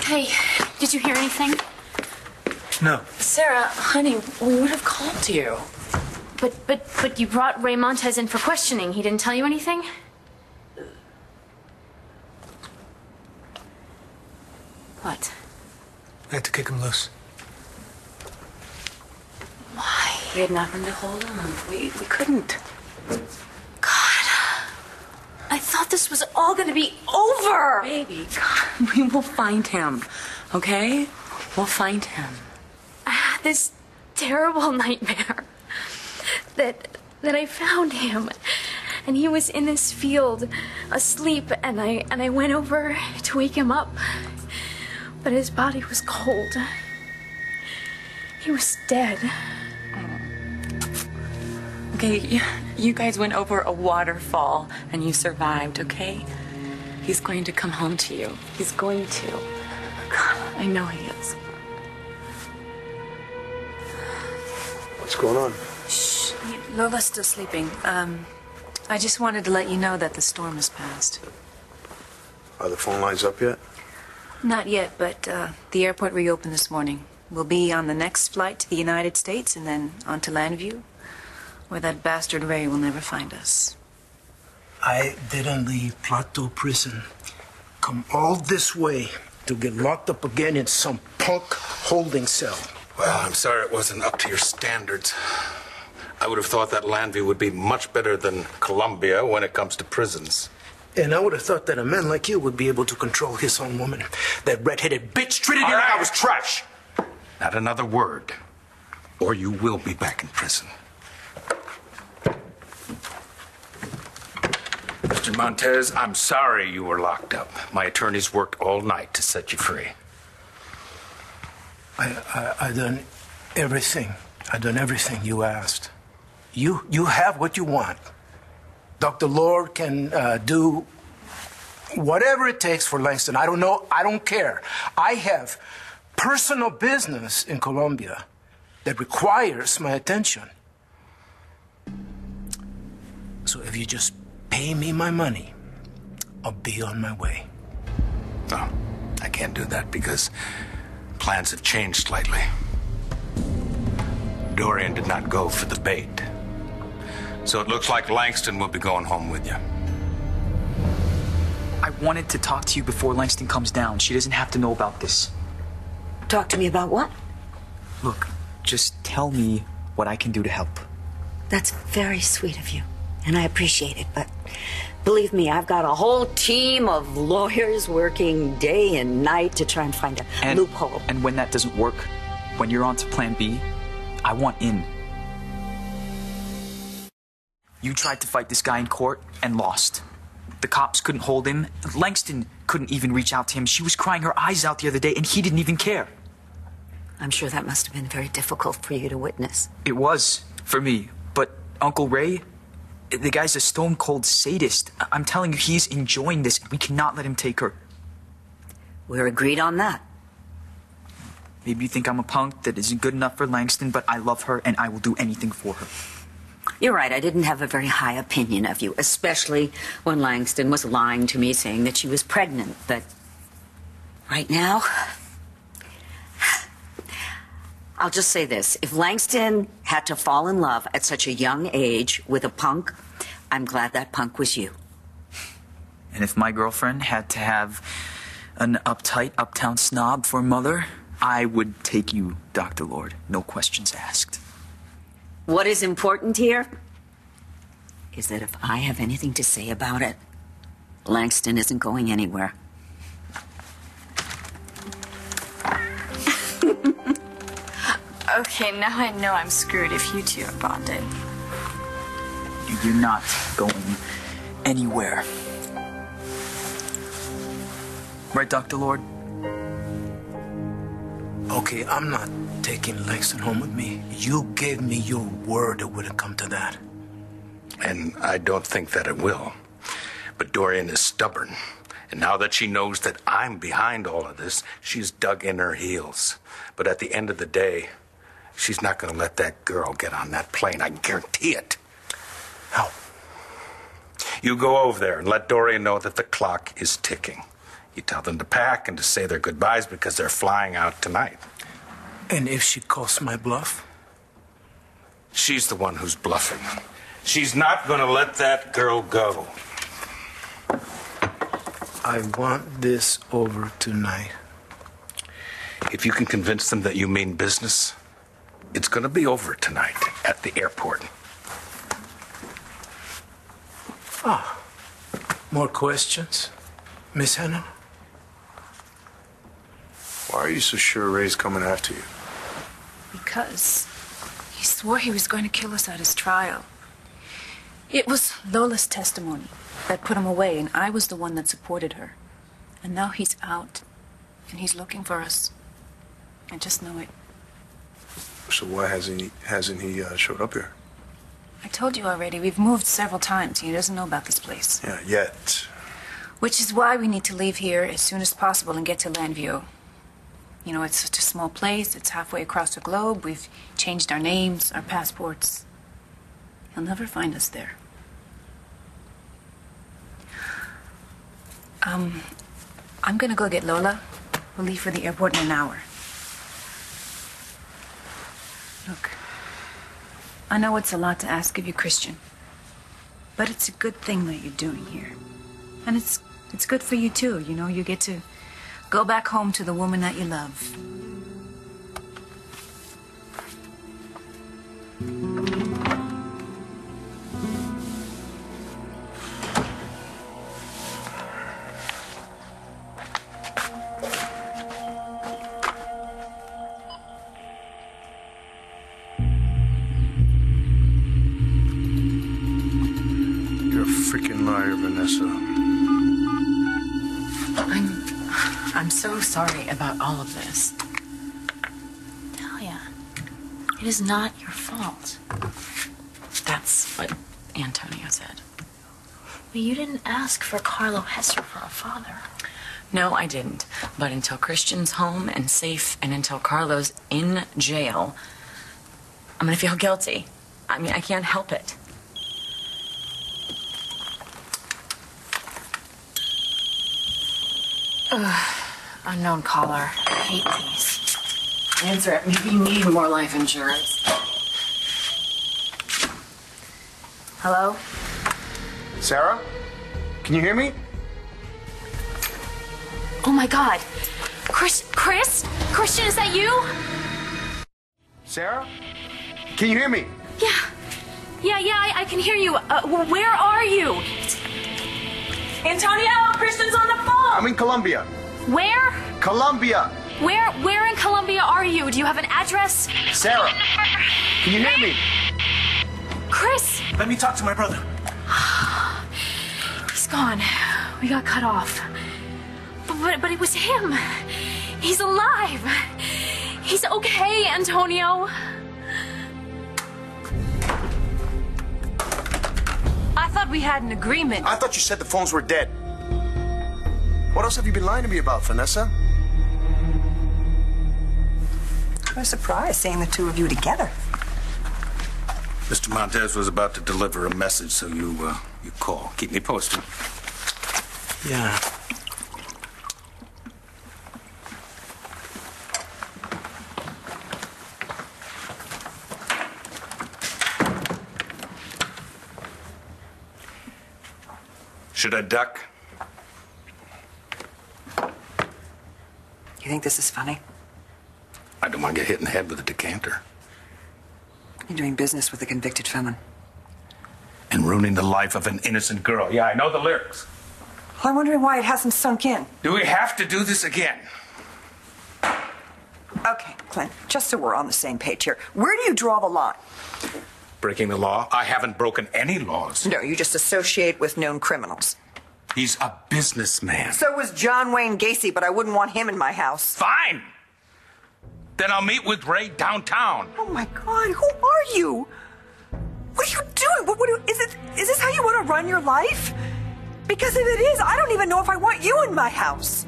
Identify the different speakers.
Speaker 1: Hey, did you hear anything?
Speaker 2: No.
Speaker 1: Sarah, honey, we would have called you. But you brought Ray Montez in for questioning. He didn't tell you anything? What?
Speaker 2: I had to kick him loose.
Speaker 1: Why?
Speaker 3: We had nothing to hold him. We couldn't.
Speaker 1: God. I thought this was all gonna be over.
Speaker 3: Baby, God, we will find him. Okay? We'll find him.
Speaker 1: I had this terrible nightmare that I found him, and he was in this field asleep, and I went over to wake him up, but his body was cold. He was dead.
Speaker 3: Okay, you guys went over a waterfall and you survived, okay? He's going to come home to you. He's going to. God, I know he is.
Speaker 4: What's going on?
Speaker 5: Shh. Lola's still sleeping. I just wanted to let you know that the storm has passed.
Speaker 4: Are the phone lines up yet?
Speaker 5: Not yet, but the airport reopened this morning. We'll be on the next flight to the United States and then on to Llanview, where that bastard Ray will never find us.
Speaker 2: I didn't leave Plateau prison. Come all this way to get locked up again in some punk holding cell.
Speaker 6: Well, I'm sorry it wasn't up to your standards. I would have thought that Llanview would be much better than Colombia when it comes to prisons.
Speaker 2: And I would have thought that a man like you would be able to control his own woman. That red-headed bitch treated me like I was trash.
Speaker 6: Not another word, or you will be back in prison. Mr. Montez, I'm sorry you were locked up. My attorneys worked all night to set you free.
Speaker 2: I done everything. I done everything you asked. You have what you want. Dr. Lord can do whatever it takes for Langston. I don't know. I don't care. I have personal business in Colombia that requires my attention. So if you just pay me my money, I'll be on my way.
Speaker 6: No, I can't do that because plans have changed slightly. Dorian did not go for the bait. So it looks like Langston will be going home with you.
Speaker 7: I wanted to talk to you before Langston comes down. She doesn't have to know about this.
Speaker 3: Talk to me about what?
Speaker 7: Look, just tell me what I can do to help.
Speaker 3: That's very sweet of you, and I appreciate it, but believe me, I've got a whole team of lawyers working day and night to try and find a loophole.
Speaker 7: And when that doesn't work, when you're on to plan B, I want in. You tried to fight this guy in court and lost. The cops couldn't hold him. Langston couldn't even reach out to him. She was crying her eyes out the other day, and he didn't even care.
Speaker 3: I'm sure that must have been very difficult for you to witness.
Speaker 7: It was, for me. But Uncle Ray, the guy's a stone-cold sadist. I'm telling you, he's enjoying this, and we cannot let him take her.
Speaker 3: We're agreed on that.
Speaker 7: Maybe you think I'm a punk that isn't good enough for Langston, but I love her, and I will do anything for her.
Speaker 3: You're right, I didn't have a very high opinion of you, especially when Langston was lying to me saying that she was pregnant. But right now, I'll just say this. If Langston had to fall in love at such a young age with a punk, I'm glad that punk was you.
Speaker 7: And if my girlfriend had to have an uptight, uptown snob for a mother, I would take you, Dr. Lord. No questions asked.
Speaker 3: What is important here is that if I have anything to say about it, Langston isn't going anywhere.
Speaker 1: Okay, now I know I'm screwed if you two are bonded.
Speaker 7: You're not going anywhere. Right, Dr. Lord?
Speaker 2: Okay, I'm not taking Langston home with me. You gave me your word it wouldn't come to that.
Speaker 6: And I don't think that it will. But Dorian is stubborn. And now that she knows that I'm behind all of this, she's dug in her heels. But at the end of the day, she's not going to let that girl get on that plane. I guarantee it.
Speaker 2: How?
Speaker 6: You go over there and let Dorian know that the clock is ticking. You tell them to pack and to say their goodbyes because they're flying out tonight.
Speaker 2: And if she calls my bluff?
Speaker 6: She's the one who's bluffing. She's not going to let that girl go.
Speaker 2: I want this over tonight.
Speaker 6: If you can convince them that you mean business, it's going to be over tonight at the airport.
Speaker 2: Ah, more questions, Miss Hannah?
Speaker 4: Why are you so sure Ray's coming after you?
Speaker 5: Because he swore he was going to kill us at his trial. It was Lola's testimony that put him away, and I was the one that supported her. And now he's out, and he's looking for us. I just know it.
Speaker 4: So why hasn't he showed up here?
Speaker 5: I told you already, we've moved several times. He doesn't know about this place.
Speaker 4: Yeah, yet.
Speaker 5: Which is why we need to leave here as soon as possible and get to Llanview. You know, it's such a small place. It's halfway across the globe. We've changed our names, our passports. He'll never find us there. I'm gonna go get Lola. We'll leave for the airport in an hour. Look, I know it's a lot to ask of you, Christian, but it's a good thing that you're doing here. And it's good for you too, you know, you get to go back home to the woman that you love.
Speaker 4: Freaking liar, Vanessa.
Speaker 3: I'm so sorry about all of this.
Speaker 1: Talia, it is not your fault.
Speaker 3: That's what Antonio said.
Speaker 1: But you didn't ask for Carlo Hesser for a father.
Speaker 3: No, I didn't. But until Christian's home and safe, and until Carlo's in jail, I'm gonna feel guilty. I mean, I can't help it.
Speaker 1: Unknown caller. I hate these.
Speaker 3: Answer it. Maybe you need more life insurance.
Speaker 1: Hello?
Speaker 4: Sarah? Can you hear me?
Speaker 1: Oh my God. Chris? Christian, is that you?
Speaker 4: Sarah? Can you hear me?
Speaker 1: Yeah, I can hear you. Where are you?
Speaker 3: Antonio, Christian's on the phone!
Speaker 4: I'm in Colombia.
Speaker 1: Where?
Speaker 4: Colombia!
Speaker 1: Where in Colombia are you? Do you have an address?
Speaker 4: Sarah! Can you hear me?
Speaker 1: Chris!
Speaker 8: Let me talk to my brother.
Speaker 1: He's gone. We got cut off. But it was him. He's alive. He's okay, Antonio.
Speaker 5: I thought we had an agreement.
Speaker 4: I thought you said the phones were dead. What else have you been lying to me about, Vanessa?
Speaker 9: I was surprised seeing the two of you together.
Speaker 6: Mr. Montez was about to deliver a message, so you call. Keep me posted.
Speaker 2: Yeah.
Speaker 6: Should I duck?
Speaker 9: You think this is funny?
Speaker 6: I don't want to get hit in the head with a decanter.
Speaker 9: You're doing business with a convicted felon.
Speaker 6: And ruining the life of an innocent girl. Yeah, I know the lyrics.
Speaker 9: Well, I'm wondering why it hasn't sunk in.
Speaker 6: Do we have to do this again?
Speaker 9: Okay, Clint, just so we're on the same page here. Where do you draw the line?
Speaker 6: Breaking the law? I haven't broken any laws.
Speaker 9: No, you just associate with known criminals.
Speaker 6: He's a businessman.
Speaker 9: So was John Wayne Gacy, but I wouldn't want him in my house.
Speaker 6: Fine! Then I'll meet with Ray downtown.
Speaker 9: Oh my God, who are you? What are you doing? Is this how you want to run your life? Because if it is, I don't even know if I want you in my house.